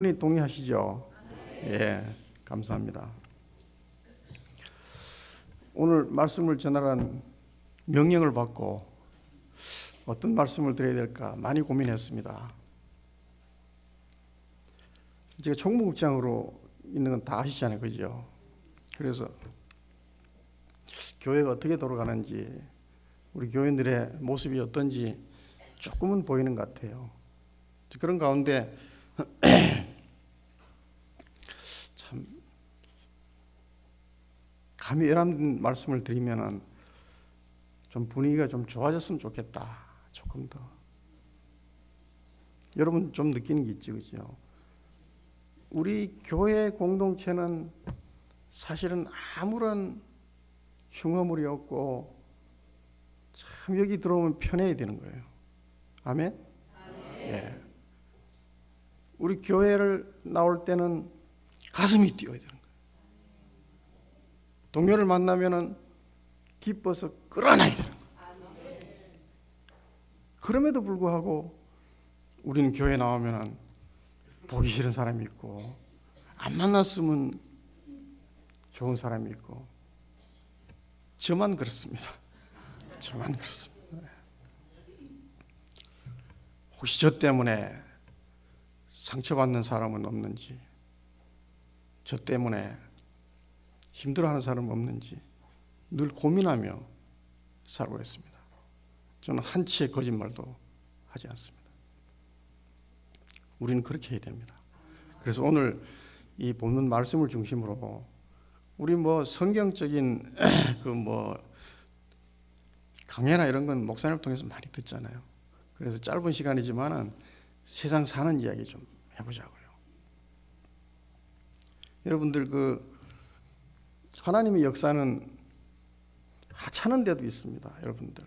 동의하시죠? 예, 감사합니다. 오늘 말씀을 전하란 명령을 받고 어떤 말씀을 드려야 될까 많이 고민했습니다. 제가 총무국장으로 있는 건 다 아시잖아요, 그죠? 그래서 교회가 어떻게 돌아가는지, 우리 교인들의 모습이 어떤지 조금은 보이는 것 같아요. 그런 가운데 참 감히 이런 말씀을 드리면은 좀 분위기가 좀 좋아졌으면 좋겠다. 조금 더. 여러분 좀 느끼는 게 있지, 그죠? 우리 교회 공동체는 사실은 아무런 흉어물이 없고 참 여기 들어오면 편해야 되는 거예요. 아멘? 예. 우리 교회를 나올 때는 가슴이 뛰어야 되는 거예요. 동료를 만나면은 기뻐서 끌어안아야 되는 거예요. 그럼에도 불구하고 우리는 교회 나오면은 보기 싫은 사람이 있고 안 만났으면 좋은 사람이 있고 저만 그렇습니다. 저만 그렇습니다. 혹시 저 때문에 상처받는 사람은 없는지, 저 때문에 힘들어하는 사람은 없는지 늘 고민하며 살고 있습니다. 저는 한치의 거짓말도 하지 않습니다. 우리는 그렇게 해야 됩니다. 그래서 오늘 이 본문 말씀을 중심으로 우리 성경적인 강해나 이런 건 목사님을 통해서 많이 듣잖아요. 그래서 짧은 시간이지만은 세상 사는 이야기 좀 해보자고요. 여러분들 하나님의 역사는 하찮은 데도 있습니다. 여러분들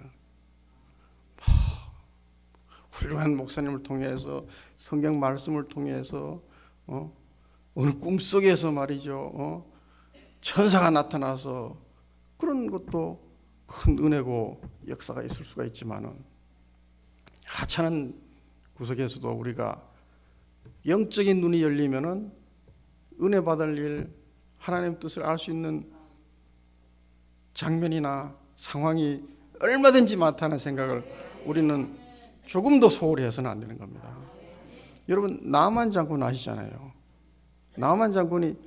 훌륭한 목사님을 통해서 성경 말씀을 통해서 어느 꿈속에서 말이죠 천사가 나타나서 그런 것도 큰 은혜고 역사가 있을 수가 있지만은 하찮은 구석에서도 우리가 영적인 눈이 열리면은 은혜 받을 일, 하나님 뜻을 알 수 있는 장면이나 상황이 얼마든지 많다는 생각을 우리는 조금도 소홀히 해서는 안 되는 겁니다. 여러분 나만 장군 아시잖아요. 나만 장군이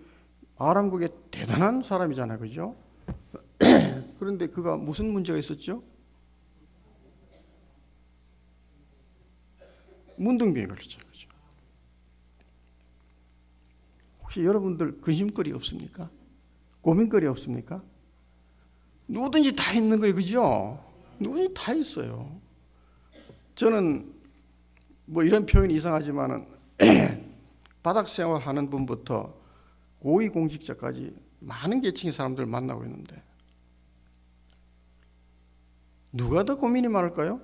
아람국의 대단한 사람이잖아요, 그죠? 그런데 그가 무슨 문제가 있었죠? 문둥병에 걸렸죠. 혹시 여러분들 근심거리 없습니까? 고민거리 없습니까? 누구든지 다 있는 거예요, 그죠? 누구든지 다 있어요. 저는 이런 표현이 이상하지만은 바닥 생활하는 분부터 고위공직자까지 많은 계층의 사람들을 만나고 있는데 누가 더 고민이 많을까요?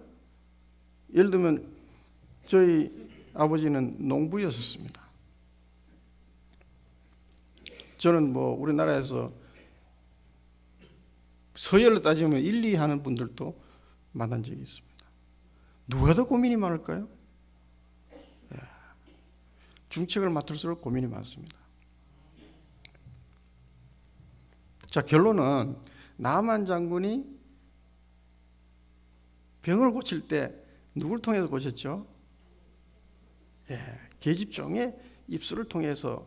예를 들면 저희 아버지는 농부였었습니다. 저는 우리나라에서 서열로 따지면 1, 2 하는 분들도 만난 적이 있습니다. 누가 더 고민이 많을까요? 중책을 맡을수록 고민이 많습니다. 자, 결론은 나만 장군이 병을 고칠 때 누굴 통해서 고쳤죠? 계집종의 입술을 통해서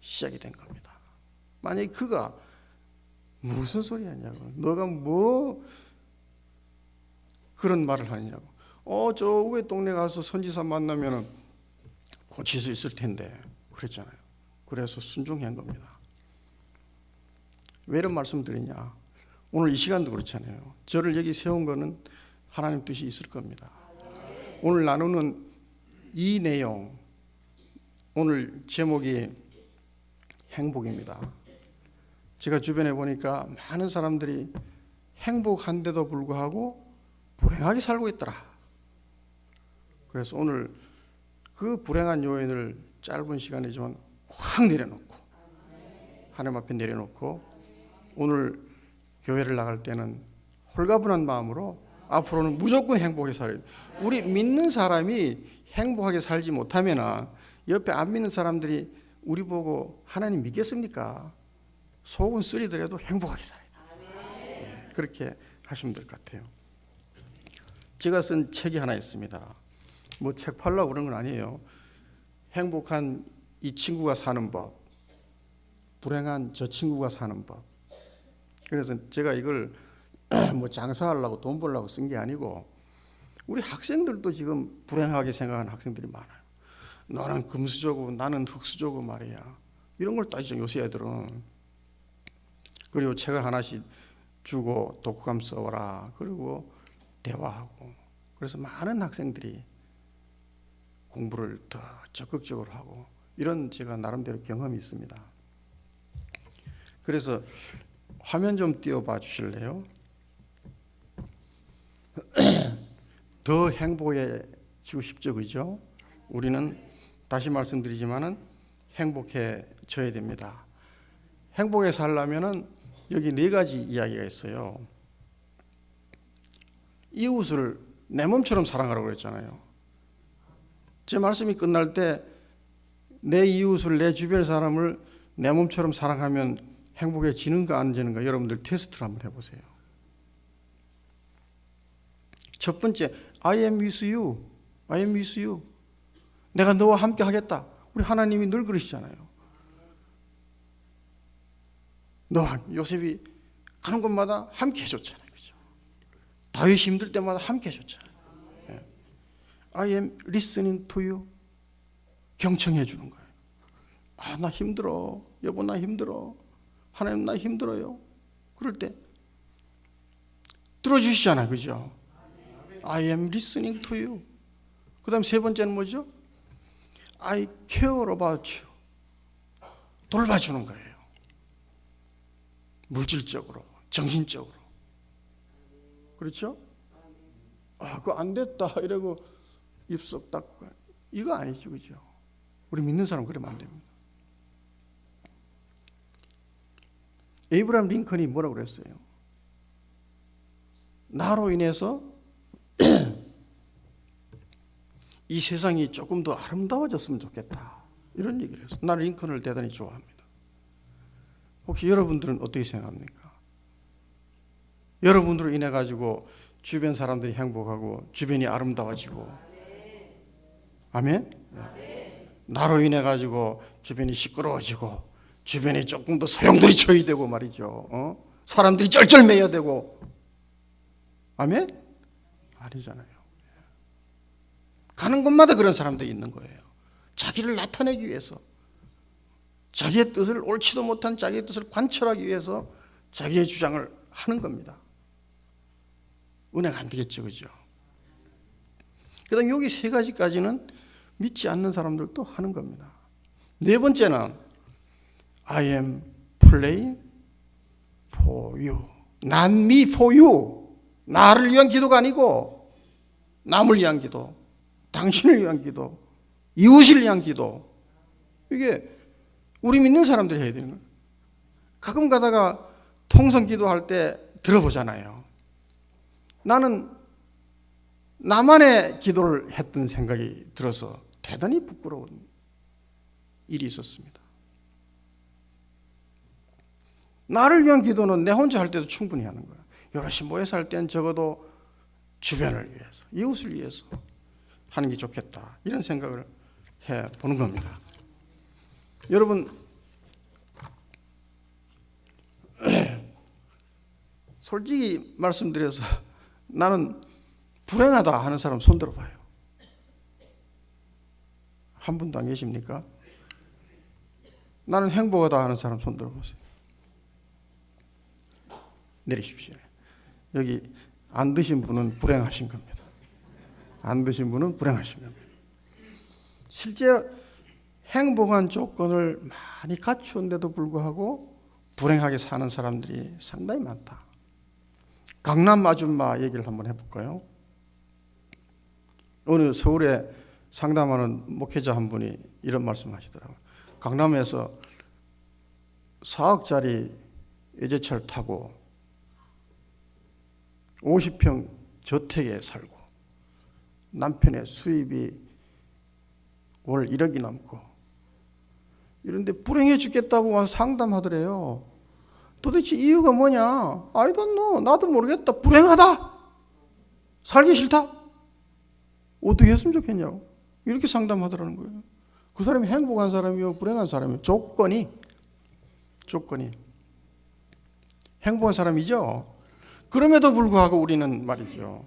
시작이 된 겁니다. 만약에 그가 무슨 소리 하냐고, 너가 그런 말을 하느냐고, 저 위에 동네 가서 선지사 만나면 고칠 수 있을 텐데 그랬잖아요. 그래서 순종한 겁니다. 왜 이런 말씀 드리냐, 오늘 이 시간도 그렇잖아요. 저를 여기 세운 거는 하나님 뜻이 있을 겁니다. 오늘 나누는 이 내용, 오늘 제목이 행복입니다. 제가 주변에 보니까 많은 사람들이 행복한데도 불구하고 불행하게 살고 있더라. 그래서 오늘 그 불행한 요인을 짧은 시간이지만 확 내려놓고, 하나님 앞에 내려놓고, 오늘 교회를 나갈 때는 홀가분한 마음으로 앞으로는 무조건 행복하게 살아야 돼요. 우리 믿는 사람이 행복하게 살지 못하면 옆에 안 믿는 사람들이 우리 보고 하나님 믿겠습니까? 속은 쓰리더라도 행복하게 살아야 돼요. 그렇게 하시면 될 것 같아요. 제가 쓴 책이 하나 있습니다. 뭐 책 팔려고 그런 건 아니에요. 행복한 이 친구가 사는 법, 불행한 저 친구가 사는 법. 그래서 제가 이걸 뭐 장사하려고 돈 벌려고 쓴 게 아니고, 우리 학생들도 지금 불행하게 생각하는 학생들이 많아요. 너는 금수저고 나는 흙수저고 말이야. 이런 걸 따지죠, 요새 애들은. 그리고 책을 하나씩 주고 독후감 써와라. 그리고 대화하고. 그래서 많은 학생들이 공부를 더 적극적으로 하고, 이런 제가 나름대로 경험이 있습니다. 그래서 화면 좀 띄워봐 주실래요? 더 행복해지고 싶죠, 그죠? 우리는 다시 말씀드리지만은 행복해져야 됩니다. 행복해 살려면은 여기 4가지 이야기가 있어요. 이웃을 내 몸처럼 사랑하라고 그랬잖아요. 제 말씀이 끝날 때 내 이웃을, 내 주변 사람을 내 몸처럼 사랑하면 행복해지는가 안 지는가 여러분들 테스트를 한번 해보세요. 첫 번째, I am with you. I am with you. 내가 너와 함께 하겠다. 우리 하나님이 늘 그러시잖아요. 너와 요셉이 가는 곳마다 함께 해줬잖아요. 그죠? 다윗이 힘들 때마다 함께 해줬잖아요. I am listening to you. 경청해 주는 거예요. 아, 나 힘들어. 여보, 나 힘들어. 하나님, 나 힘들어요. 그럴 때 들어주시잖아요. 그죠? I am listening to you. 그 다음 3번째는 뭐죠? I care about you. 돌봐주는 거예요. 물질적으로, 정신적으로. 그렇죠? 아, 그거 안 됐다 이러고 입속 닦고, 이거 아니죠, 그죠? 우리 믿는 사람 그러면 안 됩니다. 에이브라함 링컨이 뭐라고 그랬어요? 나로 인해서 이 세상이 조금 더 아름다워졌으면 좋겠다, 이런 얘기를 했어요. 나는 링컨을 대단히 좋아합니다. 혹시 여러분들은 어떻게 생각합니까? 여러분들로 인해 가지고 주변 사람들이 행복하고 주변이 아름다워지고, 아멘? 나로 인해 가지고 주변이 시끄러워지고 주변에 조금 더 소용돌이 쳐야 되고 말이죠. 사람들이 쩔쩔매야 되고, 아멘? 아니잖아요. 가는 곳마다 그런 사람들이 있는 거예요. 자기를 나타내기 위해서, 자기의 뜻을, 옳지도 못한 자기의 뜻을 관철하기 위해서 자기의 주장을 하는 겁니다. 은혜가 안 되겠죠, 그죠? 그 다음 여기 3가지까지는 믿지 않는 사람들도 하는 겁니다. 4번째는 I am praying for you. Not me for you. 나를 위한 기도가 아니고 남을 위한 기도, 당신을 위한 기도, 이웃을 위한 기도. 이게 우리 믿는 사람들이 해야 되는 거예요. 가끔 가다가 통성 기도할 때 들어보잖아요. 나는 나만의 기도를 했던 생각이 들어서 대단히 부끄러운 일이 있었습니다. 나를 위한 기도는 내 혼자 할 때도 충분히 하는 거예요. 여럿이 모여서 할 때는 적어도 주변을 위해서, 이웃을 위해서 하는 게 좋겠다, 이런 생각을 해보는 겁니다. 여러분, 솔직히 말씀드려서 나는 불행하다 하는 사람 손 들어봐요. 한 분도 안 계십니까? 나는 행복하다 하는 사람 손 들어보세요. 내리십시오. 여기 안 드신 분은 불행하신 겁니다. 안 드신 분은 불행하신 겁니다. 실제 행복한 조건을 많이 갖추었는데도 불구하고 불행하게 사는 사람들이 상당히 많다. 강남 아줌마 얘기를 한번 해볼까요? 오늘 서울에 상담하는 목회자 한 분이 이런 말씀 하시더라고요. 강남에서 4억짜리 외제차를 타고 50평 저택에 살고 남편의 수입이 월 1억이 넘고 이런데 불행해 죽겠다고 와서 상담하더래요. 도대체 이유가 뭐냐? I don't know. 나도 모르겠다. 불행하다. 살기 싫다. 어떻게 했으면 좋겠냐고. 이렇게 상담하더라는 거예요. 그 사람이 행복한 사람이요, 불행한 사람이요. 조건이 행복한 사람이죠. 그럼에도 불구하고 우리는 말이죠,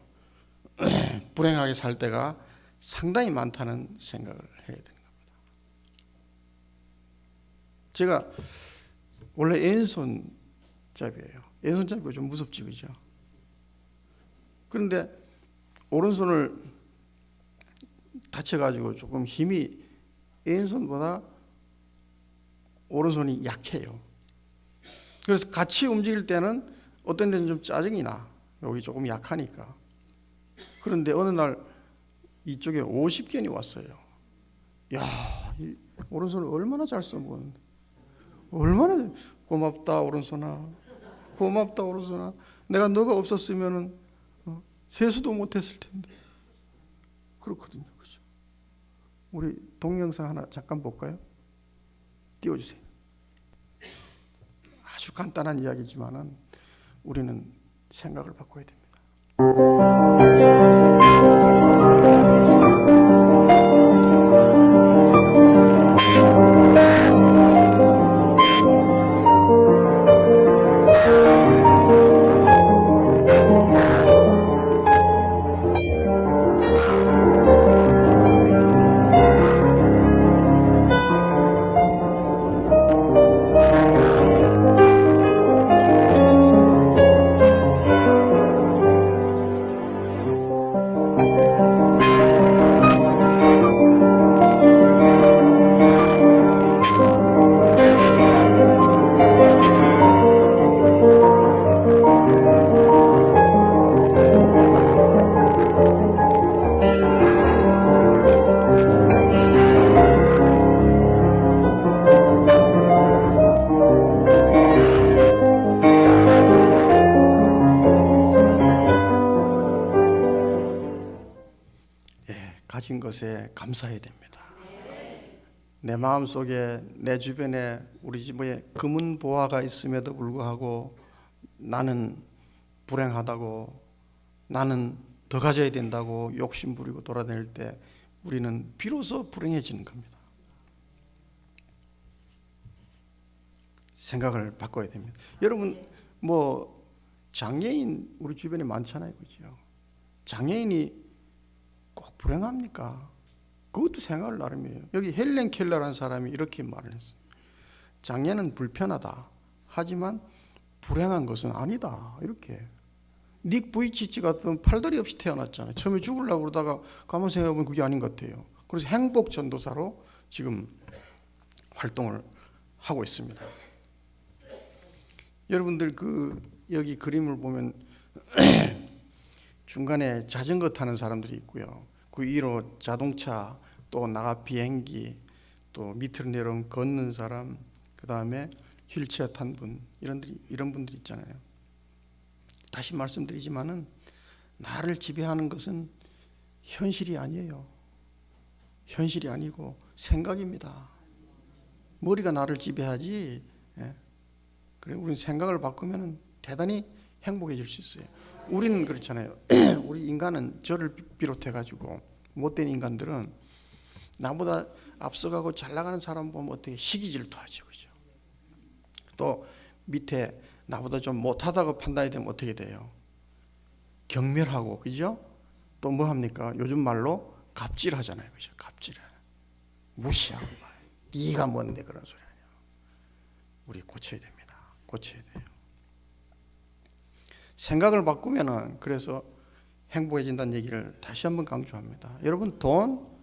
불행하게 살 때가 상당히 많다는 생각을 해야 되는 겁니다. 제가 원래 왼손잡이에요. 왼손잡이가 좀 무섭지, 그죠? 그런데 오른손을 다쳐가지고 조금 힘이 왼손보다 오른손이 약해요. 그래서 같이 움직일 때는 어떤 데는 좀 짜증이 나. 여기 조금 약하니까. 그런데 어느 날 이쪽에 50견이 왔어요. 야, 이 오른손을 얼마나 잘 써본. 얼마나 고맙다 오른손아. 고맙다 오른손아. 내가 너가 없었으면은 세수도 못했을 텐데. 그렇거든요, 그죠? 우리 동영상 하나 잠깐 볼까요? 띄워주세요. 아주 간단한 이야기지만은 우리는 생각을 바꿔야 됩니다. 가진 것에 감사해야 됩니다. 내 마음속에 내 주변에 우리 집에 금은 보화가 있음에도 불구하고 나는 불행하다고, 나는 더 가져야 된다고 욕심 부리고 돌아다닐 때 우리는 비로소 불행해지는 겁니다. 생각을 바꿔야 됩니다. 여러분, 뭐 장애인 우리 주변에 많잖아요, 그죠? 장애인이 꼭 불행합니까? 그것도 생각을 나름이에요. 여기 헬렌 켈러라는 사람이 이렇게 말을 했어요. 장애는 불편하다. 하지만 불행한 것은 아니다. 이렇게. 닉 부이치치 같은 팔다리 없이 태어났잖아요. 처음에 죽으려고 그러다가 가만 생각해보면 그게 아닌 것 같아요. 그래서 행복 전도사로 지금 활동을 하고 있습니다. 여러분들 여기 그림을 보면 중간에 자전거 타는 사람들이 있고요. 그 위로 자동차, 또 나가 비행기, 또 밑으로 내려온 걷는 사람, 그 다음에 휠체어 탄 분, 이런 분들 있잖아요. 다시 말씀드리지만은 나를 지배하는 것은 현실이 아니에요. 현실이 아니고 생각입니다. 머리가 나를 지배하지. 그래, 우리는 생각을 바꾸면 대단히 행복해질 수 있어요. 우리는 그렇잖아요. 우리 인간은 저를 비롯해 가지고 못된 인간들은 나보다 앞서가고 잘 나가는 사람 보면 어떻게 시기 질투하지, 그죠? 또 밑에 나보다 좀 못하다고 판단이 되면 어떻게 돼요? 경멸하고, 그죠? 또 뭐 합니까? 요즘 말로 갑질하잖아요, 그죠? 갑질, 무시하고 말. 네가 뭔데 그런 소리 하냐? 우리 고쳐야 됩니다. 고쳐야 돼요. 생각을 바꾸면은 그래서 행복해진다는 얘기를 다시 한번 강조합니다. 여러분, 저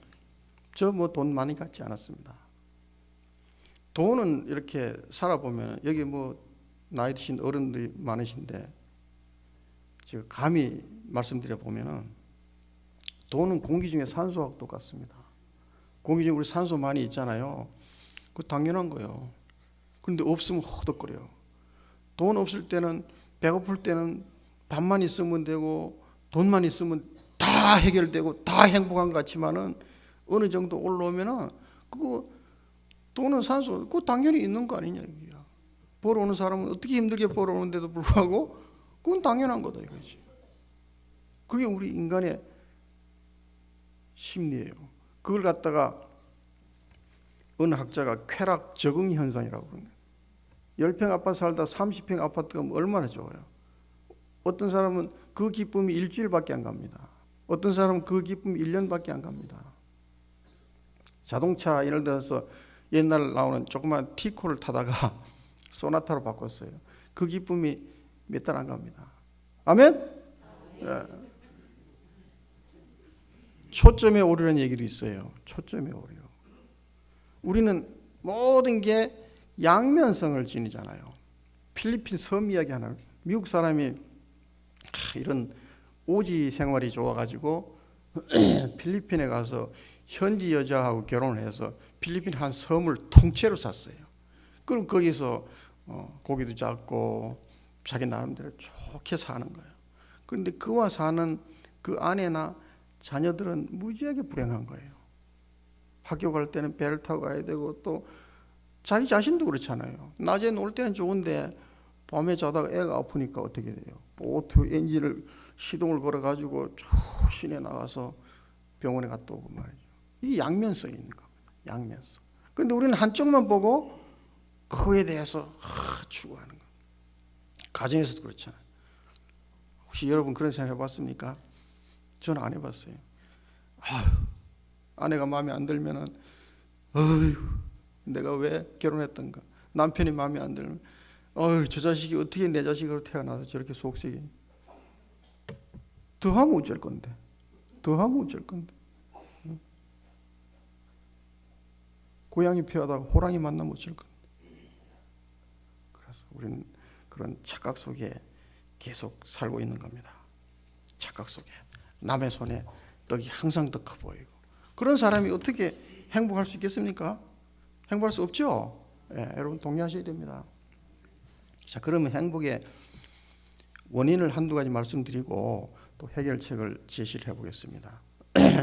돈 많이 갖지 않았습니다. 돈은 이렇게 살아보면, 여기 뭐 나이 드신 어른들이 많으신데 제가 감히 말씀드려 보면은 돈은 공기 중에 산소하고 똑같습니다. 공기 중에 우리 산소 많이 있잖아요. 그거 당연한 거예요. 그런데 없으면 허덕거려요. 돈 없을 때는, 배고플 때는 밥만 있으면 되고 돈만 있으면 다 해결되고 다 행복한 것 같지만은 어느 정도 올라오면은 그거 돈은 산소, 그거 당연히 있는 거 아니냐 이거야. 벌어오는 사람은 어떻게 힘들게 벌어오는데도 불구하고 그건 당연한 거다 이거지. 그게 우리 인간의 심리예요. 그걸 갖다가 어느 학자가 쾌락 적응 현상이라고 그러네. 10평 아파트 살다 30평 아파트가 얼마나 좋아요. 어떤 사람은 그 기쁨이 일주일밖에 안 갑니다. 어떤 사람은 그 기쁨이 1년밖에 안 갑니다. 자동차 예를 들어서 옛날 나오는 조그만 티코를 타다가 소나타로 바꿨어요. 그 기쁨이 몇 달 안 갑니다. 아멘? 예. 초점에 오르는 얘기도 있어요. 초점에 오르요. 우리는 모든 게 양면성을 지니잖아요. 필리핀 섬 이야기 하나. 미국 사람이 이런 오지 생활이 좋아가지고 필리핀에 가서 현지 여자하고 결혼을 해서 필리핀 한 섬을 통째로 샀어요. 그럼 거기서 고기도 잡고 자기 나름대로 좋게 사는 거예요. 그런데 그와 사는 그 아내나 자녀들은 무지하게 불행한 거예요. 학교 갈 때는 배를 타고 가야 되고 또 자기 자신도 그렇잖아요. 낮에 놀 때는 좋은데 밤에 자다가 애가 아프니까 어떻게 돼요? 보트 엔진을 시동을 걸어가지고 저 시내 나가서 병원에 갔다 오고 말이죠. 이게 양면성이 있는 겁니다. 양면성. 그런데 우리는 한쪽만 보고 그에 대해서 추구하는 거예요. 가정에서도 그렇잖아요. 혹시 여러분 그런 생각 해봤습니까? 저는 안 해봤어요. 아내가 마음에 안 들면은 내가 왜 결혼했던가. 남편이 마음에 안 들면 저 자식이 어떻게 내 자식으로 태어나서 저렇게 속색이. 더 하면 어쩔 건데. 고양이 피하다가 호랑이 만나면 어쩔 건데. 그래서 우리는 그런 착각 속에 계속 살고 있는 겁니다. 착각 속에. 남의 손에 떡이 항상 더 커 보이고. 그런 사람이 어떻게 행복할 수 있겠습니까? 행복할 수 없죠. 여러분 동의하셔야 됩니다. 자, 그러면 행복의 원인을 한두 가지 말씀드리고 또 해결책을 제시를 해보겠습니다.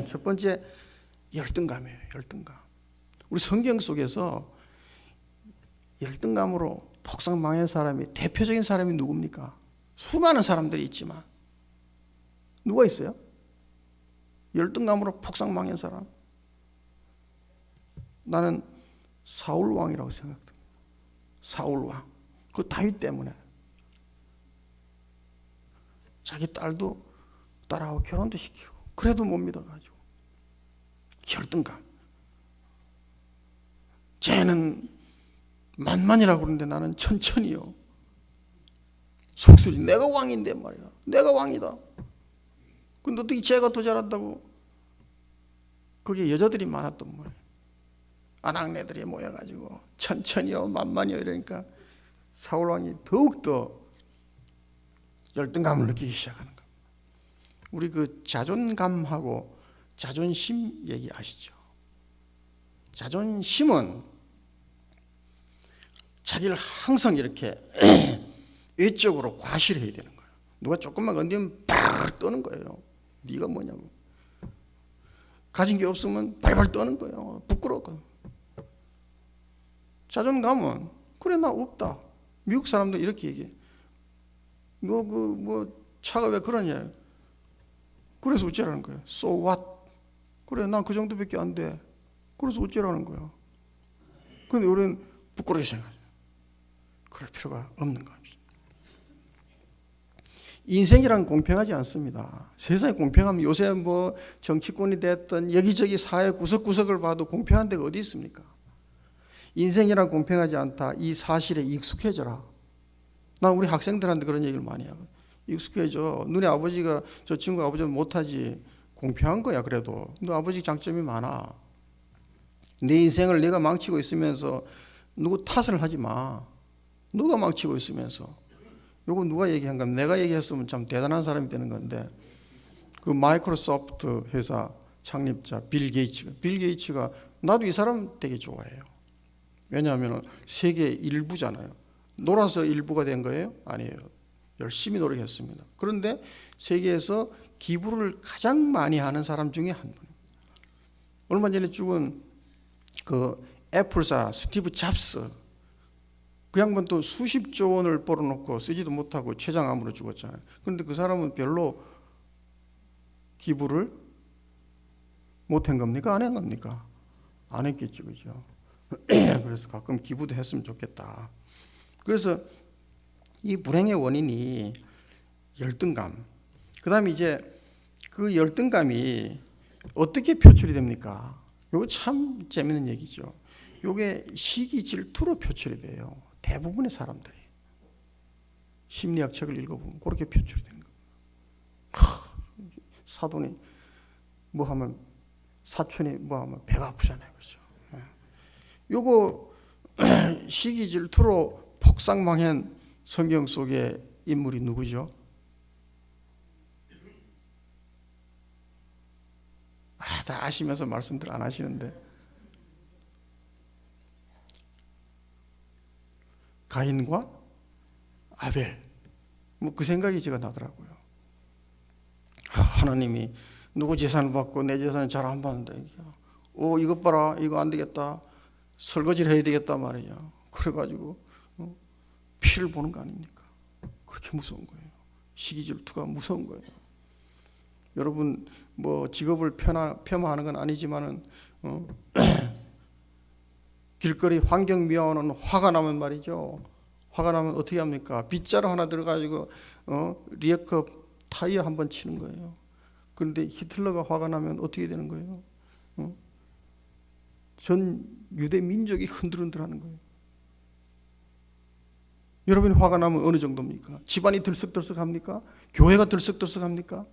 첫 번째, 열등감이에요. 열등감. 우리 성경 속에서 열등감으로 폭삭망한 사람이 대표적인 사람이 누굽니까? 수많은 사람들이 있지만 누가 있어요? 열등감으로 폭삭망한 사람. 나는 사울 왕이라고 생각합니다. 사울 왕. 그 다윗 때문에 자기 딸도 딸하고 결혼도 시키고 그래도 못 믿어가지고 열등감. 쟤는 만만이라고 그러는데 나는 천천히요. 속쓰리. 내가 왕인데 말이야. 내가 왕이다. 근데 어떻게 쟤가 더 잘한다고. 그게 여자들이 많았던 거예요. 아낙네들이 모여가지고 천천히요 만만히요 이러니까 사울왕이 더욱더 열등감을 느끼기 시작하는 거예요. 우리 그 자존감하고 자존심 얘기 아시죠? 자존심은 자기를 항상 이렇게 외적으로 과시해야 되는 거예요. 누가 조금만 건드리면 팍 떠는 거예요. 네가 뭐냐고. 가진 게 없으면 발발 떠는 거예요. 부끄러워. 자존감은 그래 나 없다. 미국 사람들 이렇게 얘기해. 너 그 뭐 차가 왜 그러냐. 그래서 어쩌라는 거예요. So what? 그래 난 그 정도밖에 안 돼. 그래서 어쩌라는 거예요. 근데 우리는 부끄럽게 생각하죠. 그럴 필요가 없는 겁니다. 인생이란 공평하지 않습니다. 세상이 공평하면 요새 뭐 정치권이 됐든 여기저기 사회 구석구석을 봐도 공평한 데가 어디 있습니까? 인생이란 공평하지 않다. 이 사실에 익숙해져라. 난 우리 학생들한테 그런 얘기를 많이 하고 익숙해져. 너네 아버지가 저 친구 아버지는 못하지. 공평한 거야. 그래도 너 아버지 장점이 많아. 내 인생을 내가 망치고 있으면서 누구 탓을 하지 마. 너가 망치고 있으면서. 요거 누가 얘기한 거면 내가 얘기했으면 참 대단한 사람이 되는 건데 그 마이크로소프트 회사 창립자 빌 게이츠가 나도 이 사람 되게 좋아해요. 왜냐하면 세계 일부잖아요. 놀아서 일부가 된 거예요? 아니에요. 열심히 노력했습니다. 그런데 세계에서 기부를 가장 많이 하는 사람 중에 한 분입니다. 얼마 전에 죽은 그 애플사 스티브 잡스, 그 양반도 수십조 원을 벌어놓고 쓰지도 못하고 췌장암으로 죽었잖아요. 그런데 그 사람은 별로 기부를 못한 겁니까? 안 한 겁니까? 안 했겠죠, 그죠? 그래서 가끔 기부도 했으면 좋겠다. 그래서 이 불행의 원인이 열등감. 그 다음에 이제 그 열등감이 어떻게 표출이 됩니까? 이거 참 재밌는 얘기죠. 이게 시기 질투로 표출이 돼요. 대부분의 사람들이. 심리학 책을 읽어보면 그렇게 표출이 되는 거예요. 사돈이 뭐 하면, 사촌이 뭐 하면 배가 아프잖아요. 그죠? 요거 시기 질투로 폭삭망한 성경 속의 인물이 누구죠? 다 아시면서 말씀들 안 하시는데, 가인과 아벨, 뭐 그 생각이 제가 나더라고요. 하나님이 누구 재산을 받고 내 재산을 잘 안 받는다. 이것 봐라, 이거 안 되겠다, 설거지를 해야 되겠다 말이야. 그래가지고 피를 보는 거 아닙니까? 그렇게 무서운 거예요. 시기 질투가 무서운 거예요. 여러분 뭐 직업을 폄하하는 건 아니지만은 길거리 환경미화원은 화가 나면 말이죠. 화가 나면 어떻게 합니까? 빗자루 하나 들어가지고 리어컵 타이어 한번 치는 거예요. 그런데 히틀러가 화가 나면 어떻게 되는 거예요? 전 유대 민족이 흔들흔들하는 거예요. 여러분이 화가 나면 어느 정도입니까? 집안이 들썩들썩합니까? 교회가 들썩들썩합니까?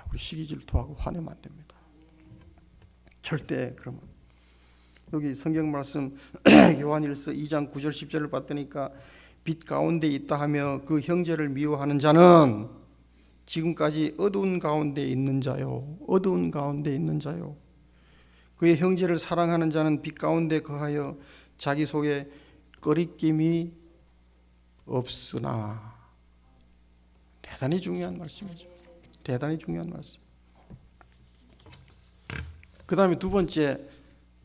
우리 시기 질투하고 화내면 안 됩니다. 절대. 그러면 여기 성경 말씀 요한일서 2장 9절 10절을 봤더니까 빛 가운데 있다 하며 그 형제를 미워하는 자는 지금까지 어두운 가운데 있는 자요. 어두운 가운데 있는 자요. 그의 형제를 사랑하는 자는 빛 가운데 거하여 자기 속에 꺼리낌이 없으나. 대단히 중요한 말씀이죠. 대단히 중요한 말씀. 그 다음에 두 번째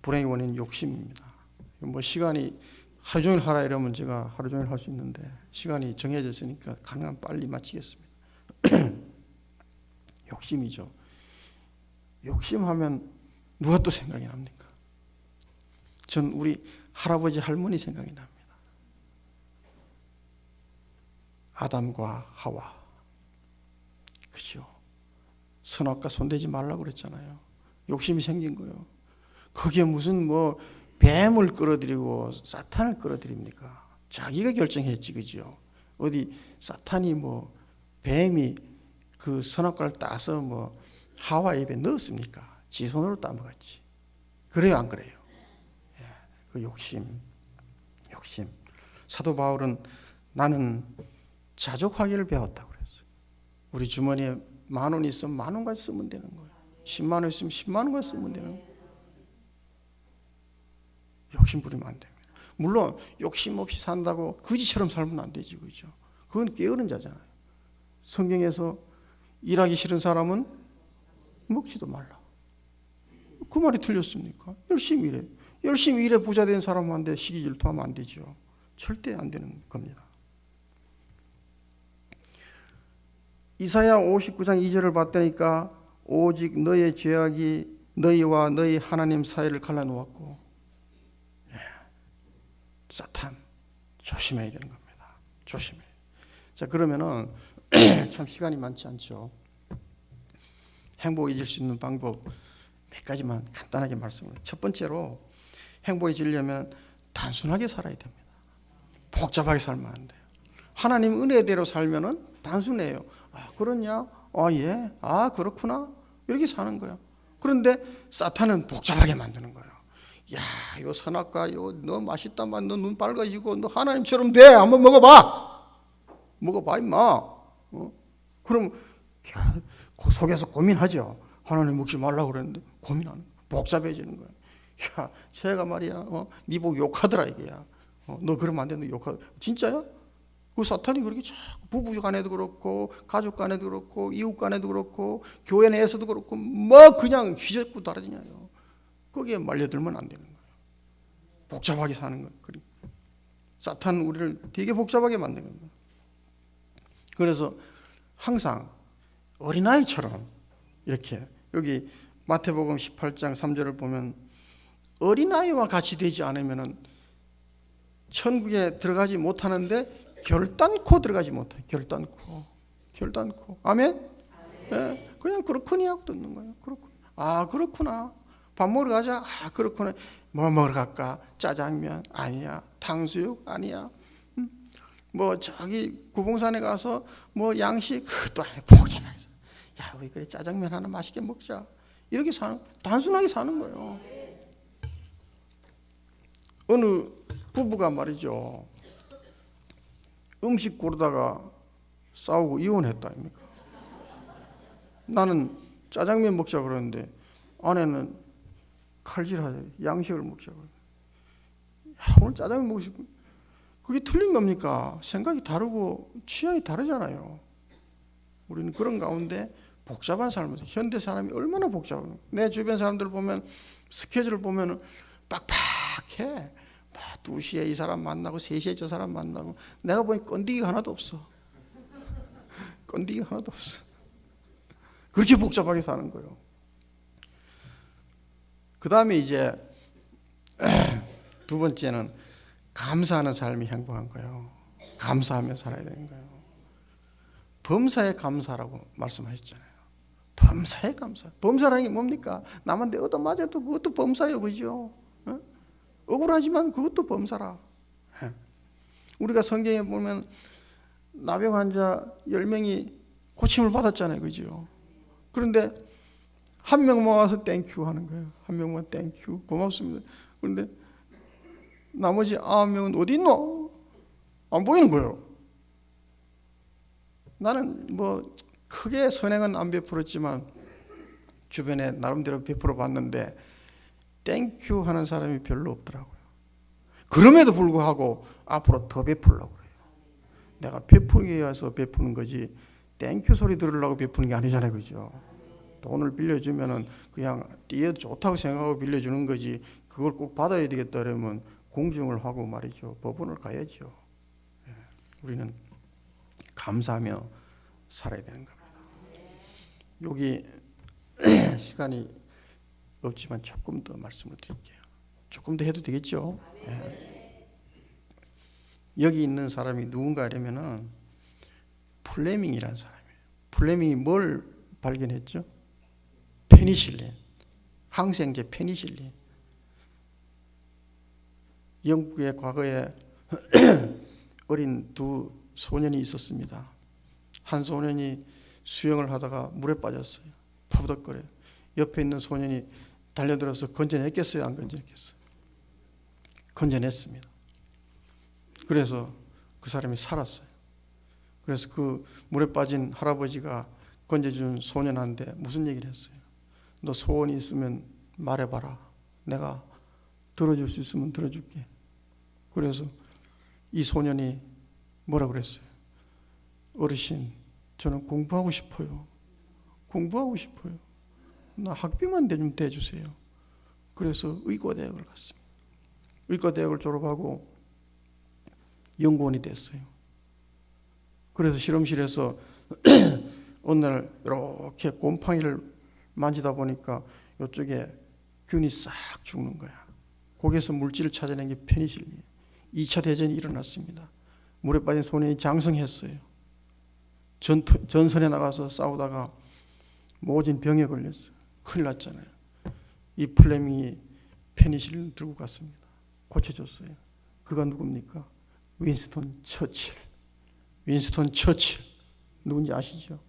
불행의 원인은 욕심입니다. 뭐 시간이 하루 종일 하라 이러면 제가 하루 종일 할 수 있는데 시간이 정해졌으니까 가능한 빨리 마치겠습니다. 욕심이죠. 욕심하면 누가 또 생각이 납니까? 전 우리 할아버지 할머니 생각이 납니다. 아담과 하와. 그죠? 선악과 손대지 말라고 그랬잖아요. 욕심이 생긴 거예요. 거기에 무슨 뭐 뱀을 끌어들이고 사탄을 끌어들입니까? 자기가 결정했지, 그죠? 어디 사탄이 뭐 뱀이 그 선악과를 따서 뭐 하와 입에 넣었습니까? 지 손으로 따먹었지. 그래요, 안 그래요? 그 욕심. 사도 바울은 나는 자족하기를 배웠다고 그랬어요. 우리 주머니에 10,000원이 있으면 10,000원까지 쓰면 되는 거예요. 10만 원 있으면 10만 원까지 쓰면 되는 거예요. 욕심 부리면 안 됩니다. 물론 욕심 없이 산다고 거지처럼 살면 안 되지, 그죠? 그건 게으른 자잖아요. 성경에서 일하기 싫은 사람은 먹지도 말라. 그 말이 틀렸습니까? 열심히 일해. 열심히 일해 부자 된 사람한테 시기 질투하면 안 되죠. 절대 안 되는 겁니다. 이사야 59장 2절을 봤다니까 오직 너의 죄악이 너희와 너희 하나님 사이를 갈라놓았고. 사탄 조심해야 되는 겁니다. 조심해. 자, 그러면은 참 시간이 많지 않죠. 행복해질 수 있는 방법 몇 가지만 간단하게 말씀을. 첫 번째로 행복해지려면 단순하게 살아야 됩니다. 복잡하게 살면 안 돼요. 하나님 은혜대로 살면은 단순해요. 아, 그렇냐? 아, 예. 아, 그렇구나. 이렇게 사는 거야. 그런데 사탄은 복잡하게 만드는 거예요. 야, 요 선악과 요 너 맛있다만 너 눈 빨개지고 너 하나님처럼 돼. 한번 먹어봐. 먹어봐 임마. 그럼 그 속에서 고민하죠. 하나님 먹지 말라고 그랬는데 고민하는 거야. 복잡해지는 거야. 야, 제가 말이야. 네 보고 욕하더라 이게야. 너 그러면 안 된다 욕하더라. 진짜야? 그 사탄이 그렇게 자꾸 부부 간에도 그렇고 가족 간에도 그렇고 이웃 간에도 그렇고 교회 내에서도 그렇고 뭐 그냥 휘젓고 다니냐요. 거기에 말려들면 안 되는 거예요. 복잡하게 사는 거예요. 사탄은 우리를 되게 복잡하게 만든 겁니다. 그래서 항상 어린아이처럼 이렇게 여기 마태복음 18장 3절을 보면 어린아이와 같이 되지 않으면 천국에 들어가지 못하는데 결단코 들어가지 못해요. 결단코. 아멘? 네, 그냥 그렇구니 하고 듣는 거예요. 그렇구나. 아, 그렇구나. 밥 먹으러 가자. 아, 그렇구나. 뭐 먹으러 갈까? 짜장면? 아니야. 탕수육? 아니야. 뭐 저기 구봉산에 가서 뭐 양식? 그것도 아니야. 복잡하게. 야, 우리 그래 짜장면 하나 맛있게 먹자. 이렇게 단순하게 사는 거예요. 어느 부부가 말이죠. 음식 고르다가 싸우고 이혼했다 아닙니까? 나는 짜장면 먹자 그러는데 아내는 칼질하자. 양식을 먹자 그래. 오늘 짜장면 먹고 싶어. 그게 틀린 겁니까? 생각이 다르고 취향이 다르잖아요. 우리는 그런 가운데 복잡한 삶을 현대 사람이 얼마나 복잡해요. 내 주변 사람들 보면 스케줄을 보면 빡빡해. 2시에 이 사람 만나고 3시에 저 사람 만나고 내가 보니 건디기가 하나도 없어. 건디기가 하나도 없어. 그렇게 복잡하게 사는 거예요. 그 다음에 이제 두 번째는 감사하는 삶이 행복한 거예요. 감사하며 살아야 되는 거예요. 범사에 감사라고 말씀하셨잖아요. 범사에 감사. 범사라는 게 뭡니까? 남한테 얻어맞아도 그것도 범사예요. 그죠? 억울하지만 그것도 범사라. 우리가 성경에 보면 나병 환자 10명이 고침을 받았잖아요. 그죠? 그런데 한 명만 와서 땡큐 하는 거예요. 한 명만 땡큐 고맙습니다. 그런데 나머지 9명은 어디 있노? 안 보이는 거예요. 나는 뭐 크게 선행은 안 베풀었지만 주변에 나름대로 베풀어 봤는데 땡큐 하는 사람이 별로 없더라고요. 그럼에도 불구하고 앞으로 더 베풀려고 그래요. 내가 베풀기 위해서 베푸는 거지 땡큐 소리 들으려고 베푸는 게 아니잖아요. 그죠? 돈을 빌려주면은 그냥 띠에도 좋다고 생각하고 빌려주는 거지 그걸 꼭 받아야 되겠다 그러면 공증을 하고 말이죠. 법원을 가야죠. 우리는 감사하며 살아야 되는 겁니다. 여기 시간이 없지만 조금 더 말씀을 드릴게요. 조금 더 해도 되겠죠? 네. 여기 있는 사람이 누군가 하려면은 플레밍이라는 사람이에요. 플레밍이 뭘 발견했죠? 페니실린, 항생제 페니실린. 영국의 과거에 어린 두 소년이 있었습니다. 한 소년이 수영을 하다가 물에 빠졌어요. 푸덕거려요. 옆에 있는 소년이 달려들어서 건져냈겠어요? 안 건져냈겠어요? 건져냈습니다. 그래서 그 사람이 살았어요. 그래서 그 물에 빠진 할아버지가 건져준 소년한테 무슨 얘기를 했어요? 너 소원이 있으면 말해봐라. 내가 들어줄 수 있으면 들어줄게. 그래서 이 소년이 뭐라 그랬어요? 어르신, 저는 공부하고 싶어요. 공부하고 싶어요. 나 학비만 좀 대주세요. 그래서 의과대학을 갔습니다. 의과대학을 졸업하고 연구원이 됐어요. 그래서 실험실에서 어느 날 이렇게 곰팡이를 만지다 보니까 이쪽에 균이 싹 죽는 거야. 거기에서 물질을 찾아낸 게 페니실린이에요. 2차 대전이 일어났습니다. 물에 빠진 소년이 장성했어요. 전선에 나가서 싸우다가 모진 병에 걸렸어요. 큰일 났잖아요. 이 플레밍이 페니실린을 들고 갔습니다. 고쳐줬어요. 그가 누굽니까? 윈스턴 처칠. 윈스턴 처칠. 누군지 아시죠?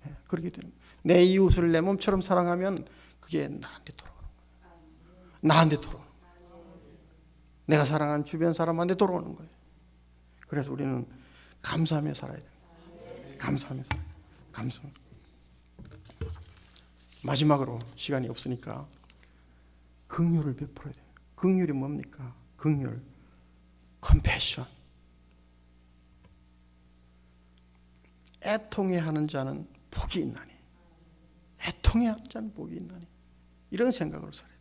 네, 그렇게 되는 거예요. 내 이웃을 내 몸처럼 사랑하면 그게 나한테 돌아오는 거예요. 나한테 돌아오는 거예요. 내가 사랑하는 주변 사람한테 돌아오는 거예요. 그래서 우리는 감사하며 살아야 돼요. 감사하며 살아야 돼요. 감사. 마지막으로 시간이 없으니까 긍휼을 베풀어야 돼요. 긍휼이 뭡니까? 긍휼, 컴패션. 애통해하는 자는 복이 있나니. 애통해하는 자는 복이 있나니. 이런 생각으로 살아야 돼요.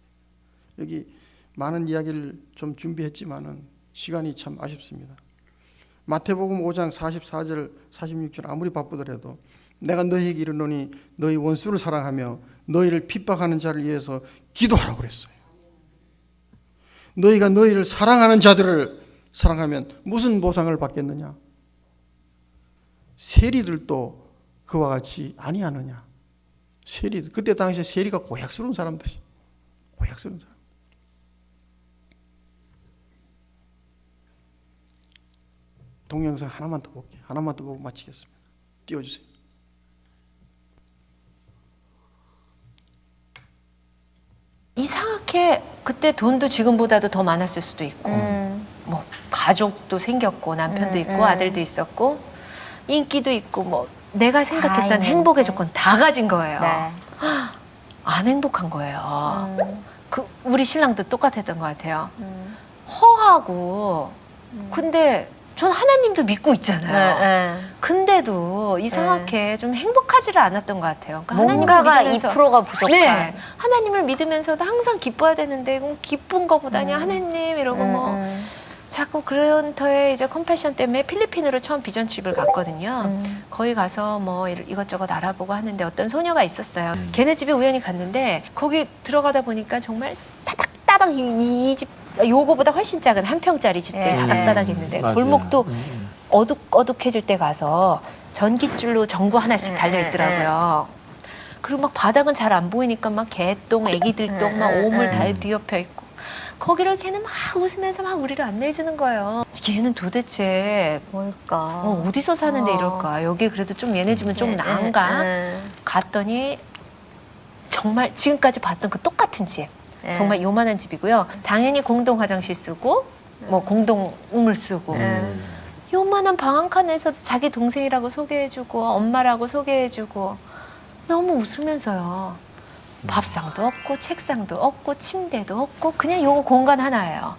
여기 많은 이야기를 좀 준비했지만은 시간이 참 아쉽습니다. 마태복음 5장 44절 46절 아무리 바쁘더라도 내가 너희에게 이르노니 너희 원수를 사랑하며 너희를 핍박하는 자를 위해서 기도하라고 그랬어요. 너희가 너희를 사랑하는 자들을 사랑하면 무슨 보상을 받겠느냐? 세리들도 그와 같이 아니하느냐? 세리들, 그때 당시에 세리가 고약스러운 사람들이, 고약스러운 사람. 동영상 하나만 더 볼게요. 하나만 더 보고 마치겠습니다. 띄워주세요. 이상하게 그때 돈도 지금보다도 더 많았을 수도 있고 뭐 가족도 생겼고 남편도 있고 아들도 있었고 인기도 있고 뭐 내가 생각했던 행복의 조건 다 가진 거예요. 네. 안 행복한 거예요. 그 우리 신랑도 똑같았던 것 같아요. 허하고 근데 전 하나님도 믿고 있잖아요. 근데도 이상하게 좀 행복하지를 않았던 것 같아요. 그러니까 뭔가가 믿으면서, 2%가 부족한. 네, 하나님을 믿으면서도 항상 기뻐야 되는데 기쁜 거보다는 하나님 이러고 뭐 자꾸 그런 터에 이제 컴패션 때문에 필리핀으로 처음 비전집을 갔거든요. 거기 가서 뭐 이것저것 알아보고 하는데 어떤 소녀가 있었어요. 걔네 집에 우연히 갔는데 거기 들어가다 보니까 정말 따닥따닥 이 집 요거보다 훨씬 작은 한 평짜리 집들이 다닥다닥 있는데 맞아요. 골목도 어둑어둑해질 때 가서 전깃줄로 전구 하나씩 달려 있더라고요. 그리고 막 바닥은 잘 안 보이니까 막 개똥, 애기들 똥, 막 오물 다 뒤엎여 있고 거기를 걔는 막 웃으면서 막 우리를 안내해 주는 거예요. 얘는 도대체 뭘까? 어디서 사는데 이럴까? 여기 그래도 좀 얘네 집은 좀 나은가? 갔더니 정말 지금까지 봤던 그 똑같은 집. 정말 요만한 집이고요. 당연히 공동 화장실 쓰고 뭐 공동 우물 쓰고 요만한 방 한 칸에서 자기 동생이라고 소개해주고 엄마라고 소개해주고 너무 웃으면서요. 밥상도 없고 책상도 없고 침대도 없고 그냥 요거 공간 하나예요.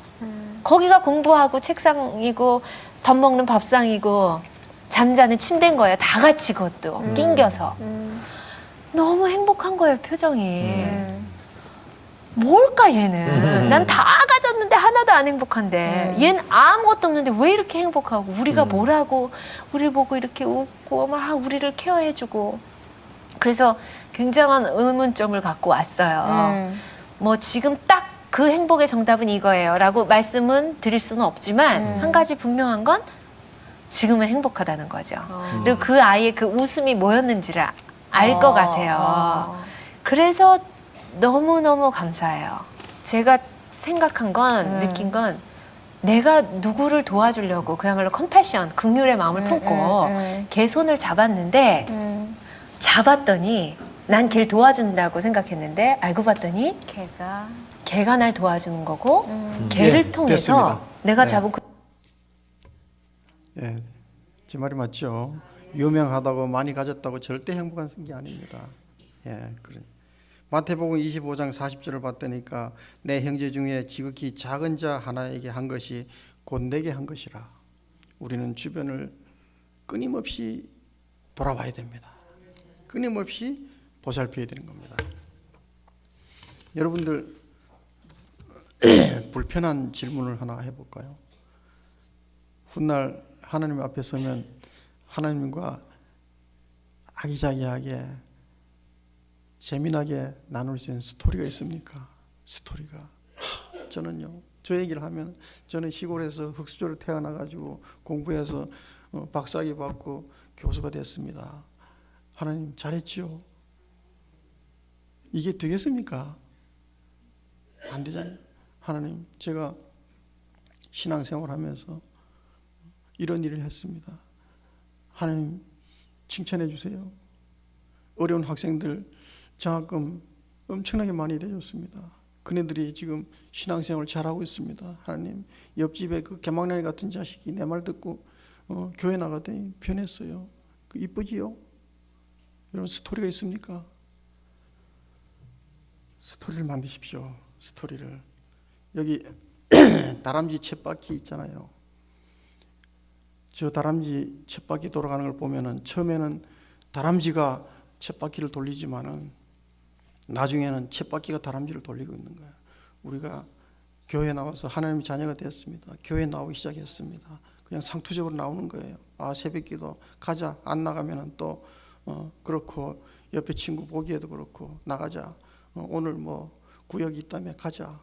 거기가 공부하고 책상이고 밥 먹는 밥상이고 잠자는 침대인 거예요. 다 같이 그것도 낑겨서. 너무 행복한 거예요, 표정이. 뭘까 얘는? 난 다 가졌는데 하나도 안 행복한데 얘는 아무것도 없는데 왜 이렇게 행복하고 우리가 뭐라고 우리를 보고 이렇게 웃고 막 우리를 케어해주고 그래서 굉장한 의문점을 갖고 왔어요. 뭐 지금 딱 그 행복의 정답은 이거예요 라고 말씀은 드릴 수는 없지만 한 가지 분명한 건 지금은 행복하다는 거죠. 그리고 그 아이의 그 웃음이 뭐였는지를 알 것 같아요. 그래서 너무너무 감사해요. 제가 생각한 건, 느낀 건 내가 누구를 도와주려고 그야말로 컴패션, 긍휼의 마음을 품고 걔 손을 잡았는데 잡았더니 난 걔를 도와준다고 생각했는데 알고 봤더니 걔가 날 도와주는 거고 걔를 예, 통해서 됐습니다. 내가 네. 잡은 그 예, 제 말이 맞죠. 유명하다고 많이 가졌다고 절대 행복한 게 아닙니다. 예, 그래. 마태복음 25장 40절을 봤다니까 내 형제 중에 지극히 작은 자 하나에게 한 것이 곧 내게 한 것이라. 우리는 주변을 끊임없이 돌아봐야 됩니다. 끊임없이 보살펴야 되는 겁니다. 여러분들 불편한 질문을 하나 해볼까요? 훗날 하나님 앞에 서면 하나님과 아기자기하게 재미나게 나눌 수 있는 스토리가 있습니까? 스토리가. 저는요, 저 얘기를 하면 저는 시골에서 흙수저로 태어나가지고 공부해서 박사학위 받고 교수가 됐습니다. 하나님 잘했지요? 이게 되겠습니까? 안 되잖아요. 하나님, 제가 신앙생활 하면서 이런 일을 했습니다. 하나님 칭찬해 주세요. 어려운 학생들 장학금 엄청나게 많이 내줬습니다. 그네들이 지금 신앙생활 잘하고 있습니다. 하나님, 옆집에 그 개막나니 같은 자식이 내 말 듣고 교회 나가더니 변했어요. 그 이쁘지요? 이런 스토리가 있습니까? 스토리를 만드십시오. 스토리를. 여기 다람쥐 쳇바퀴 있잖아요. 저 다람쥐 쳇바퀴 돌아가는 걸 보면은 처음에는 다람쥐가 쳇바퀴를 돌리지만은 나중에는 쳇바퀴가 다람쥐를 돌리고 있는 거예요. 우리가 교회 나와서 하나님의 자녀가 됐습니다. 교회 나오기 시작했습니다. 그냥 상투적으로 나오는 거예요. 아, 새벽기도 가자. 안 나가면은 또 그렇고, 옆에 친구 보기에도 그렇고, 나가자. 오늘 뭐 구역이 있다며 가자.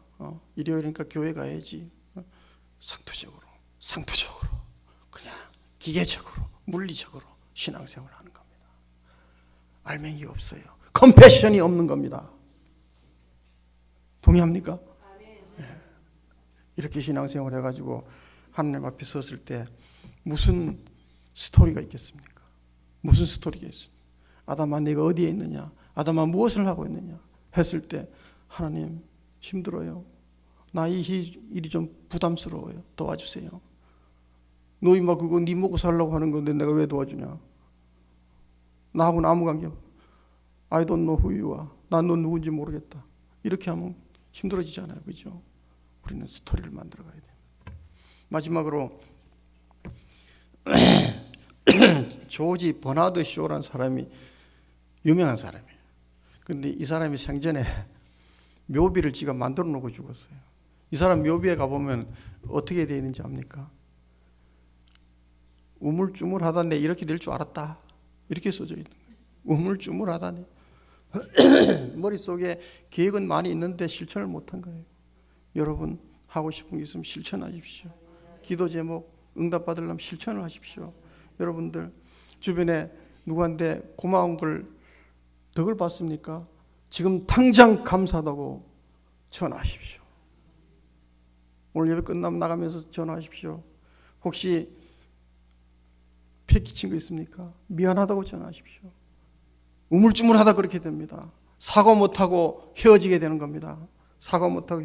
일요일이니까 교회 가야지. 상투적으로 그냥 기계적으로 물리적으로 신앙생활을 하는 겁니다. 알맹이 없어요. 컴패션이 없는 겁니다. 동의합니까? 네. 이렇게 신앙생활 해가지고 하나님 앞에 섰을 때 무슨 스토리가 있겠습니까? 무슨 스토리가 있습니까? 아담아, 네가 어디에 있느냐? 아담아, 무엇을 하고 있느냐? 했을 때, 하나님 힘들어요. 나 이 일이 좀 부담스러워요. 도와주세요. 너 임마 그거 네 먹고 살려고 하는 건데 내가 왜 도와주냐? 나하고는 아무 관계 없어. I don't know who you are. 난 너 누군지 모르겠다. 이렇게 하면 힘들어지잖아요. 그죠? 우리는 스토리를 만들어 가야 됩니다. 마지막으로 조지 버나드 쇼라는 사람이 유명한 사람이에요. 근데 이 사람이 생전에 묘비를 지가 만들어 놓고 죽었어요. 이 사람 묘비에 가보면 어떻게 되어 있는지 압니까? 우물쭈물하다네, 이렇게 될 줄 알았다, 이렇게 써져 있는 거예요. 우물쭈물하다네. 머릿속에 계획은 많이 있는데 실천을 못한 거예요. 여러분 하고 싶은 게 있으면 실천하십시오. 기도 제목 응답받으려면 실천을 하십시오. 여러분들 주변에 누구한테 고마운 걸 덕을 받습니까? 지금 당장 감사하다고 전화하십시오. 오늘 예배 끝나면 나가면서 전화하십시오. 혹시 폐 끼친 거 있습니까? 미안하다고 전화하십시오. 우물쭈물하다 그렇게 됩니다. 사과 못하고 헤어지게 되는 겁니다. 사과 못하고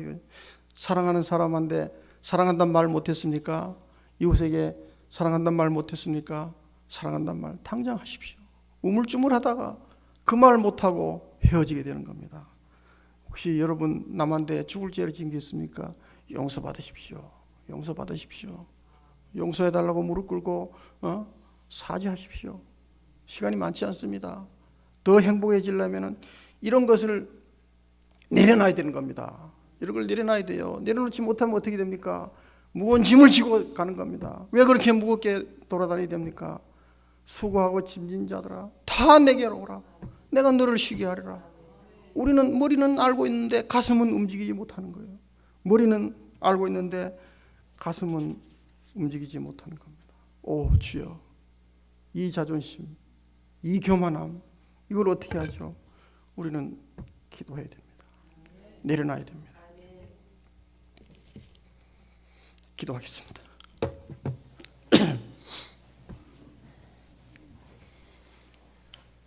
사랑하는 사람한테 사랑한다는 말 못했습니까? 이웃에게 사랑한다는 말 못했습니까? 사랑한다는 말 당장 하십시오. 우물쭈물하다가 그 말 못하고 헤어지게 되는 겁니다. 혹시 여러분 남한테 죽을 죄를 지은 게 있습니까? 용서받으십시오. 용서받으십시오. 용서해달라고 무릎 꿇고 사죄하십시오. 시간이 많지 않습니다. 더 행복해지려면 이런 것을 내려놔야 되는 겁니다. 이런 걸 내려놔야 돼요. 내려놓지 못하면 어떻게 됩니까? 무거운 짐을 지고 가는 겁니다. 왜 그렇게 무겁게 돌아다니게 됩니까? 수고하고 짐진 자들아 다 내게로 오라. 내가 너를 쉬게 하리라. 우리는 머리는 알고 있는데 가슴은 움직이지 못하는 거예요. 머리는 알고 있는데 가슴은 움직이지 못하는 겁니다. 오 주여, 이 자존심, 이 교만함, 이걸 어떻게 하죠? 우리는 기도해야 됩니다. 내려놔야 됩니다. 기도하겠습니다.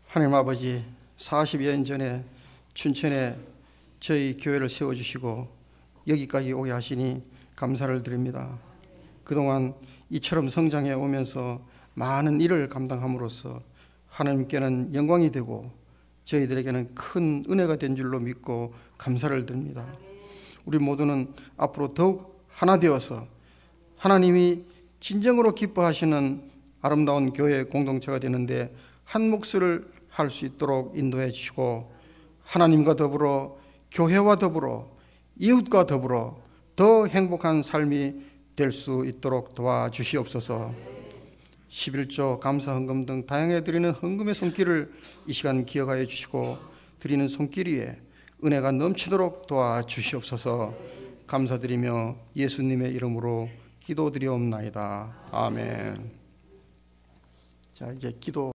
하나님 아버지, 40여 년 전에 춘천에 저희 교회를 세워주시고 여기까지 오게 하시니 감사를 드립니다. 그동안 이처럼 성장해 오면서 많은 일을 감당함으로써 하나님께는 영광이 되고 저희들에게는 큰 은혜가 된 줄로 믿고 감사를 드립니다. 우리 모두는 앞으로 더욱 하나 되어서 하나님이 진정으로 기뻐하시는 아름다운 교회 공동체가 되는데 한 몫을 할 수 있도록 인도해 주시고 하나님과 더불어 교회와 더불어 이웃과 더불어 더 행복한 삶이 될 수 있도록 도와주시옵소서. 11조 감사 헌금 등 다양하게 드리는 헌금의 손길을 이 시간 기억하여 주시고 드리는 손길 위에 은혜가 넘치도록 도와주시옵소서. 감사드리며 예수님의 이름으로 기도드리옵나이다. 아멘. 자, 이제 기도